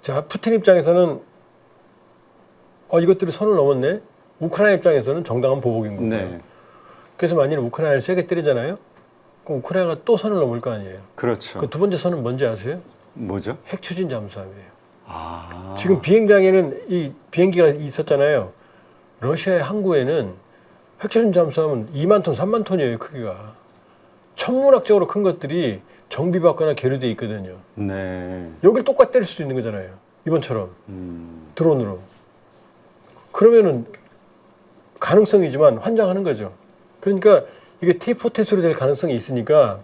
자, 푸틴 입장에서는 이것들이 선을 넘었네. 우크라이나 입장에서는 정당한 보복인 거고요. 네. 그래서 만일 우크라이나를 세게 때리잖아요. 그럼 우크라이나가 또 선을 넘을 거 아니에요. 그렇죠. 그 두 번째 선은 뭔지 아세요? 뭐죠? 핵 추진 잠수함이에요. 아. 지금 비행장에는 이 비행기가 있었잖아요. 러시아의 항구에는 핵 추진 잠수함은 2만 톤, 3만 톤이에요, 크기가. 천문학적으로 큰 것들이 정비받거나 계류돼 있거든요. 네. 여길 똑같이 때릴 수도 있는 거잖아요. 이번처럼 드론으로. 그러면은 가능성이지만 환장하는 거죠. 그러니까 이게 T4태수로 될 가능성이 있으니까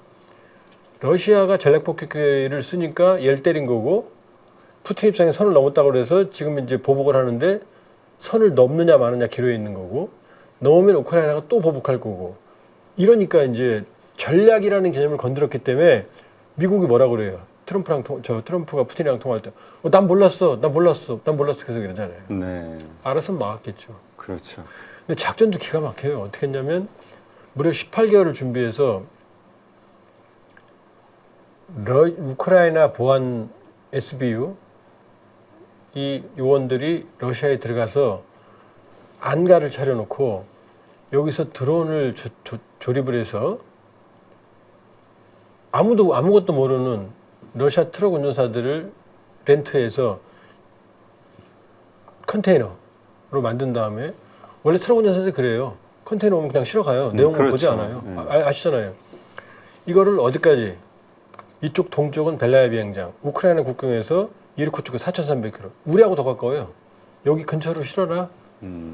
러시아가 전략폭격기를 쓰니까 얘를 때린 거고 푸틴 입장에 선을 넘었다고 그래서 지금 이제 보복을 하는데 선을 넘느냐 마느냐 기로에 있는 거고 넘으면 우크라이나가 또 보복할 거고 이러니까 이제 전략이라는 개념을 건드렸기 때문에 미국이 뭐라 그래요? 트럼프가 푸틴이랑 통화할 때 난 몰랐어 계속 이러잖아요. 네. 알았으면 막았겠죠. 그렇죠. 근데 작전도 기가 막혀요. 어떻게 했냐면 무려 18개월을 준비해서 우크라이나 보안 SBU 이 요원들이 러시아에 들어가서 안가를 차려놓고 여기서 드론을 조립을 해서 아무것도 모르는 러시아 트럭 운전사들을 렌트해서 컨테이너로 만든 다음에 원래 트럭 운전사들이 그래요. 컨테이너 오면 그냥 실어 가요. 내용만 그렇죠. 보지 않아요. 네. 아시잖아요. 이거를 어디까지? 이쪽 동쪽은 벨라야 비행장, 우크라이나 국경에서 이르쿠츠크 4,300km. 우리하고 더 가까워요. 여기 근처로 실어라.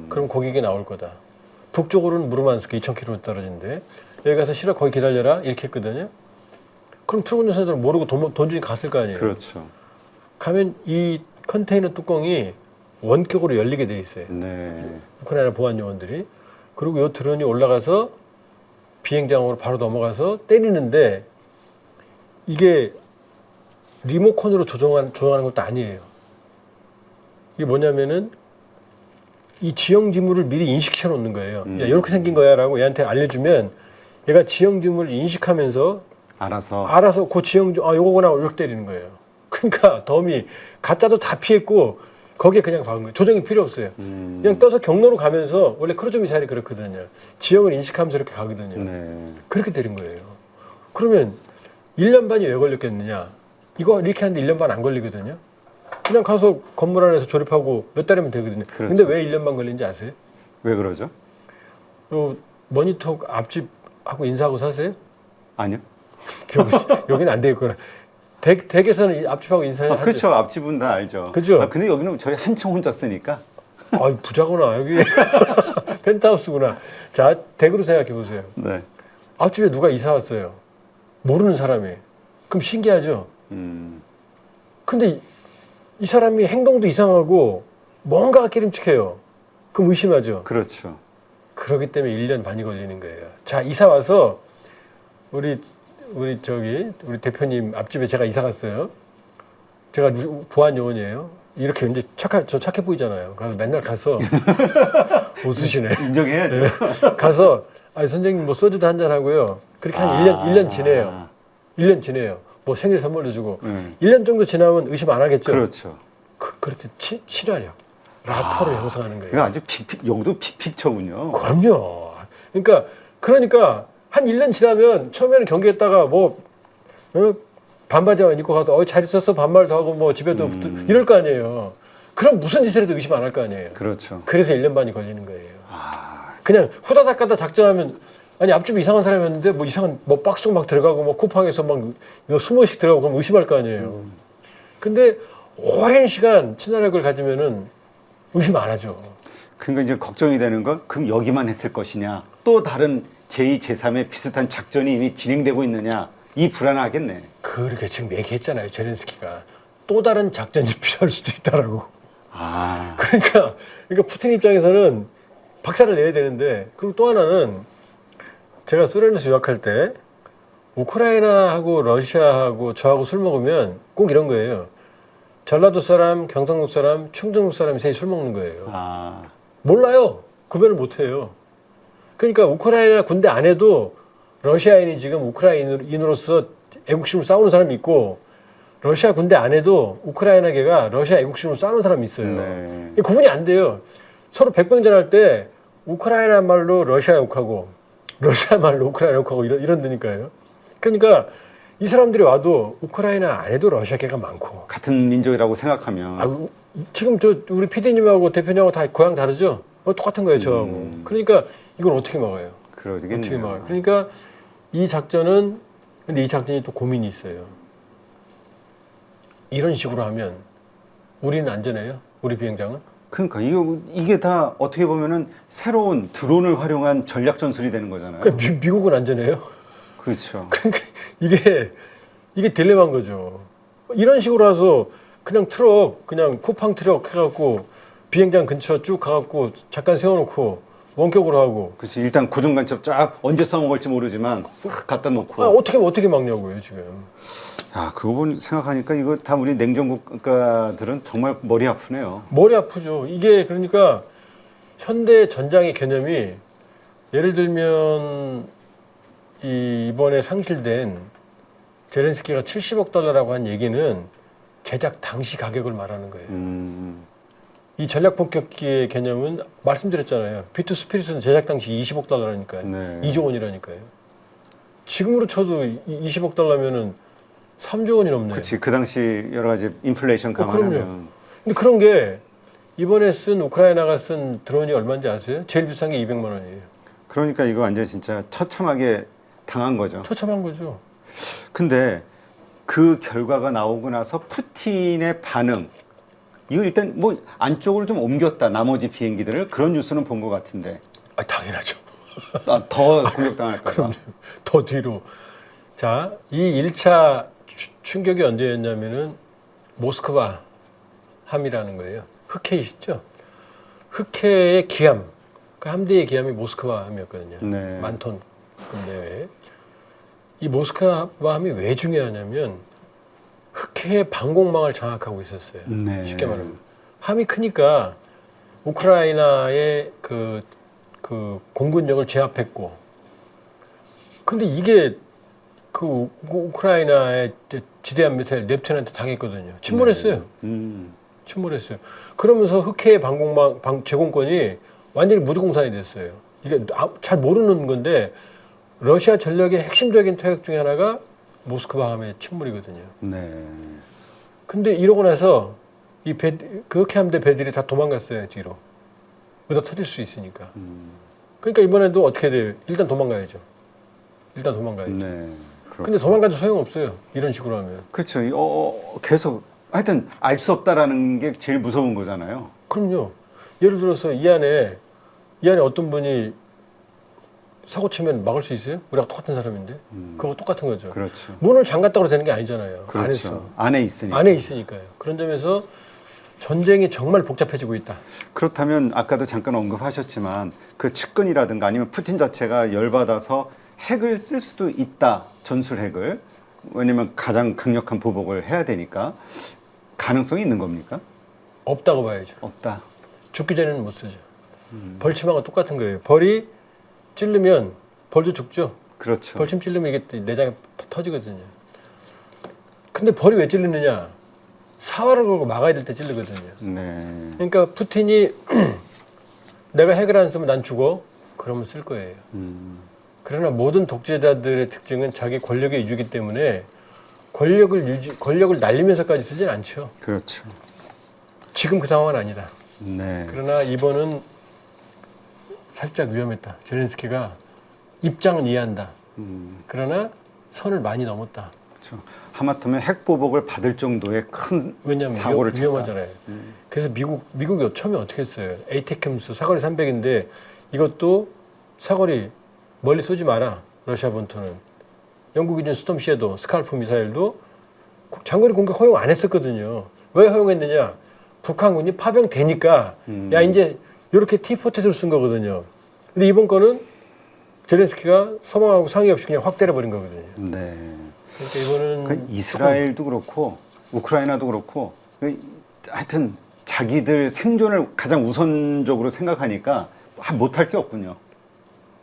그럼 고객이 나올 거다. 북쪽으로는 무르만스크 2,000km 떨어진데 여기 가서 실어 거기 기다려라 이렇게 했거든요. 그럼 트럭 운전사들은 모르고 돈 주니 갔을 거 아니에요. 그렇죠. 가면 이 컨테이너 뚜껑이 원격으로 열리게 돼 있어요. 네. 우크라이나 보안 요원들이. 그리고 이 드론이 올라가서 비행장으로 바로 넘어가서 때리는데 이게 리모컨으로 조정하는 것도 아니에요. 이게 뭐냐면은 이 지형 지물을 미리 인식시켜 놓는 거예요. 야, 이렇게 생긴 거야 라고 얘한테 알려주면 얘가 지형 지물을 인식하면서 알아서 그 지형, 요거구나 이렇게 때리는 거예요. 그러니까 덤이 가짜도 다 피했고 거기에 그냥 박은 거예요. 조정이 필요 없어요. 그냥 떠서 경로로 가면서 원래 크루즈 미사일이 그렇거든요. 지형을 인식하면서 이렇게 가거든요. 네. 그렇게 때린 거예요. 그러면 1년 반이 왜 걸렸겠느냐? 이거 이렇게 하는데 1년 반 안 걸리거든요. 그냥 가서 건물 안에서 조립하고 몇 달이면 되거든요. 그렇죠. 근데 왜 1년 반 걸린지 아세요? 왜 그러죠? 요 모니터 앞집하고 인사하고 사세요? 아니요. 여기는 안 되겠구나. 댁에서는 앞집하고 인사해요. 그렇죠. 앞집은 다 알죠. 그죠? 근데 여기는 저희 한층 혼자 쓰니까. 부자구나. 여기 펜트하우스구나. 자, 댁으로 생각해 보세요. 네. 앞집에 누가 이사 왔어요. 모르는 사람이. 그럼 신기하죠? 근데 이 사람이 행동도 이상하고 뭔가가 기름직해요. 그럼 의심하죠? 그렇죠. 그렇기 때문에 1년 반이 걸리는 거예요. 자, 이사 와서 우리 대표님 앞집에 제가 이사 갔어요. 제가 보안 요원이에요. 이렇게 이제 착해 보이잖아요. 그래서 맨날 가서 웃으시네. 인정해야죠. 네. 가서 선생님 뭐 소주도 한잔 하고요. 그렇게 한 1년 지내요. 1년 지내요. 뭐 생일 선물도 주고. 1년 정도 지나면 의심 안 하겠죠? 그렇죠. 그렇게 친화력, 라포를 형성하는 거예요. 그거 아주 영도 픽처군요. 그럼요. 그러니까 한 1년 지나면 처음에는 경기했다가 반바지만 입고 가서 잘 있었어 반말도 하고 뭐 집에도 이럴 거 아니에요. 그럼 무슨 짓을 해도 의심 안 할 거 아니에요. 그렇죠. 그래서 1년 반이 걸리는 거예요. 그냥 후다닥 가다 작전하면 앞집에 이상한 사람이었는데 뭐 이상한 박스 막 들어가고 뭐 쿠팡에서 막 20씩 들어가고 그럼 의심할 거 아니에요. 근데 오랜 시간 친화력을 가지면은 의심 안 하죠. 그러니까 이제 걱정이 되는 건 그럼 여기만 했을 것이냐 또 다른 제2, 제3의 비슷한 작전이 이미 진행되고 있느냐 이 불안하겠네. 그렇게 지금 얘기했잖아요. 제렌스키가 또 다른 작전이 필요할 수도 있다라고. 그러니까 푸틴 입장에서는 박살을 내야 되는데 그리고 또 하나는 제가 소련에서 유학할 때 우크라이나하고 러시아하고 저하고 술 먹으면 꼭 이런 거예요. 전라도 사람, 경상도 사람, 충청도 사람이 셋이 술 먹는 거예요. 몰라요. 구별을 못해요. 그러니까 우크라이나 군대 안에도 러시아인이 지금 우크라이나인으로서 애국심을 싸우는 사람이 있고 러시아 군대 안에도 우크라이나계가 러시아 애국심을 쌓는 사람이 있어요. 네. 이게 구분이 안 돼요. 서로 백병전 할 때 우크라이나 말로 러시아 욕하고 러시아 말로 우크라이나 욕하고 이런 데니까요. 그러니까 이 사람들이 와도 우크라이나 안에도 러시아계가 많고. 같은 민족이라고 생각하면 아, 지금 저 우리 PD님하고 대표님하고 다 고향 다르죠? 똑같은 거예요, 저하고. 그러니까 이걸 어떻게 막아요? 그러겠네요. 어떻게 막아요? 그러니까 이 작전은 근데 이 작전이 또 고민이 있어요. 이런 식으로 하면 우리는 안전해요? 우리 비행장은? 그러니까 이게 다 어떻게 보면은 새로운 드론을 활용한 전략 전술이 되는 거잖아요. 그러니까 미국은 안전해요? 그렇죠. 그러니까 이게 딜레마인 거죠. 이런 식으로 해서 그냥 트럭, 그냥 쿠팡 트럭 해갖고 비행장 근처 쭉 가갖고 잠깐 세워놓고 원격으로 하고. 그렇지. 일단 고정간첩 쫙 언제 써먹을지 모르지만 쓱 갖다 놓고. 어떻게 막냐고요 지금. 아, 그거 생각하니까 이거 다 우리 냉전 국가들은 정말 머리 아프네요. 머리 아프죠. 이게 그러니까 현대 전장의 개념이 예를 들면 이번에 상실된 제렌스키가 70억 달러라고 한 얘기는 제작 당시 가격을 말하는 거예요. 이 전략 폭격기의 개념은 말씀드렸잖아요. 비투 스피릿은 제작 당시 20억 달러라니까요. 네. 2조 원이라니까요. 지금으로 쳐도 20억 달러면은 3조 원이 넘네요. 그렇지. 그 당시 여러 가지 인플레이션 감안하면. 근데 그런 게 이번에 쓴 우크라이나가 쓴 드론이 얼마인지 아세요? 제일 비싼 게 200만 원이에요. 그러니까 이거 완전 진짜 처참하게 당한 거죠. 처참한 거죠. 근데 그 결과가 나오고 나서 푸틴의 반응, 이거 일단 뭐 안쪽으로 좀 옮겼다, 나머지 비행기들을. 그런 뉴스는 본 것 같은데. 아, 당연하죠. 더 공격당할까 봐. 그럼요. 더 뒤로. 자, 이 1차 충격이 언제였냐면은 모스크바 함이라는 거예요. 흑해이시죠? 흑해의 기함, 그 함대의 기함이 모스크바 함이었거든요. 네. 만톤 군대에. 이 모스크바 함이 왜 중요하냐면 흑해의 방공망을 장악하고 있었어요. 네. 쉽게 말하면. 함이 크니까 우크라이나의 그 공군력을 제압했고, 근데 이게 그 우크라이나의 지대한 미사일 넵튠한테 당했거든요. 침몰했어요. 네. 침몰했어요. 그러면서 흑해의 방공망 제공권이 완전히 무주공산이 됐어요. 이게 잘 모르는 건데 러시아 전력의 핵심적인 타격 중에 하나가 모스크바 함의 침몰이거든요. 네. 근데 이러고 나서 그 흑해 함대 배들이 다 도망갔어요, 뒤로. 의사 터질 수 있으니까. 그러니까 이번에도 어떻게 돼요? 일단 도망가야죠. 일단 도망가야죠. 네. 그렇죠. 근데 도망가도 소용없어요. 이런 식으로 하면. 그렇죠. 계속 하여튼 알 수 없다라는 게 제일 무서운 거잖아요. 그럼요. 예를 들어서 이 안에 어떤 분이 사고 치면 막을 수 있어요? 우리가 똑같은 사람인데. 그거 똑같은 거죠. 그렇죠. 문을 잠갔다고 되는 게 아니잖아요. 그렇죠. 안에 있으니까. 안에 있으니까요. 그런 점에서 전쟁이 정말 복잡해지고 있다. 그렇다면 아까도 잠깐 언급하셨지만 그 측근이라든가 아니면 푸틴 자체가 열받아서 핵을 쓸 수도 있다. 전술 핵을. 왜냐면 가장 강력한 보복을 해야 되니까. 가능성이 있는 겁니까? 없다고 봐야죠. 없다. 죽기 전에는 못 쓰죠. 벌침하고 똑같은 거예요. 벌이 찌르면 벌도 죽죠. 그렇죠. 벌침 찌르면 이게 내장이 터지거든요. 근데 벌이 왜 찌르느냐? 사활을 걸고 막아야 될 때 찌르거든요. 네. 그러니까 푸틴이 내가 핵을 안 쓰면 난 죽어. 그러면 쓸 거예요. 그러나 모든 독재자들의 특징은 자기 권력의 유지이기 때문에 권력을 날리면서까지 쓰진 않죠. 그렇죠. 지금 그 상황은 아니다. 네. 그러나 이번은 살짝 위험했다. 제렌스키가 입장은 이해한다. 그러나 선을 많이 넘었다. 그렇죠. 하마터면 핵 보복을 받을 정도의 큰 왜냐하면 사고를 쳤다. 위험하잖아요. 그래서 미국이 처음에 어떻게 했어요? 에이테크임스 사거리 300인데 이것도 사거리 멀리 쏘지 마라. 러시아 본토는. 영국이 준 스톰 섀도우, 스칼프 미사일도 장거리 공격 허용 안 했었거든요. 왜 허용했느냐? 북한군이 파병되니까 야 이제 이렇게 T-40를 쓴 거거든요. 근데 이번 거는 제렌스키가 서방하고 상의 없이 그냥 확 때려버린 거거든요. 네. 그러니까 이거는 그 이스라엘도 그렇고 우크라이나도 그렇고 하여튼 자기들 생존을 가장 우선적으로 생각하니까 못할 게 없군요.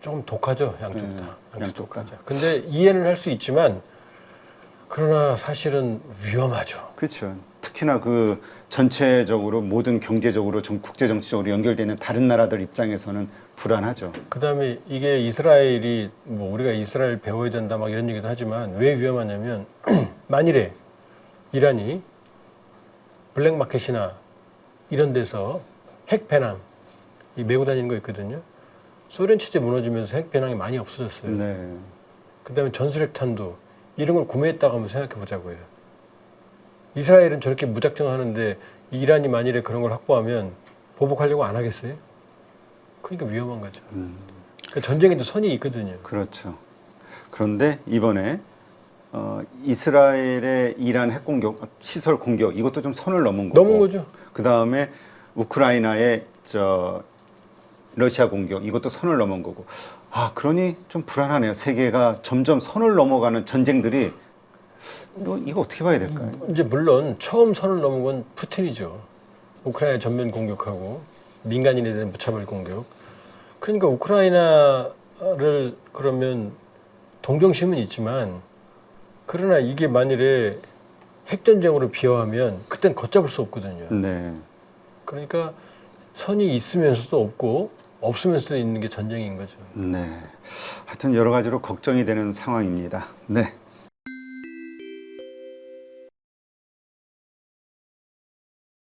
조금 독하죠, 양쪽 네, 다. 양쪽 다. 근데 이해는 할 수 있지만 그러나 사실은 위험하죠. 그렇죠. 특히나 그 전체적으로 모든 경제적으로 국제 정치적으로 연결되는 다른 나라들 입장에서는 불안하죠. 그다음에 이게 이스라엘이 뭐 우리가 이스라엘 배워야 된다 막 이런 얘기도 하지만 왜 위험하냐면 만일에 이란이 블랙마켓이나 이런 데서 핵 배낭 이 메고 다니는 거 있거든요. 소련 체제 무너지면서 핵 배낭이 많이 없어졌어요. 네. 그다음에 전술핵탄도 이런 걸 구매했다고 한번 생각해 보자고요. 이스라엘은 저렇게 무작정 하는데 이란이 만일에 그런 걸 확보하면 보복하려고 안 하겠어요? 그러니까 위험한 거죠. 그러니까 전쟁에도 선이 있거든요. 그렇죠. 그런데 이번에 이스라엘의 이란 핵 공격, 시설 공격 이것도 좀 선을 넘은 거고. 넘은 거죠. 그 다음에 우크라이나의 러시아 공격 이것도 선을 넘은 거고. 아, 그러니 좀 불안하네요. 세계가 점점 선을 넘어가는 전쟁들이 이거 어떻게 봐야 될까요? 이제 물론 처음 선을 넘은 건 푸틴이죠. 우크라이나 전면 공격하고 민간인에 대한 무차별 공격. 그러니까 우크라이나를 그러면 동정심은 있지만 그러나 이게 만일에 핵전쟁으로 비화하면 그땐 걷잡을 수 없거든요. 네. 그러니까 선이 있으면서도 없고 없으면서도 있는 게 전쟁인 거죠. 네. 하여튼 여러 가지로 걱정이 되는 상황입니다. 네.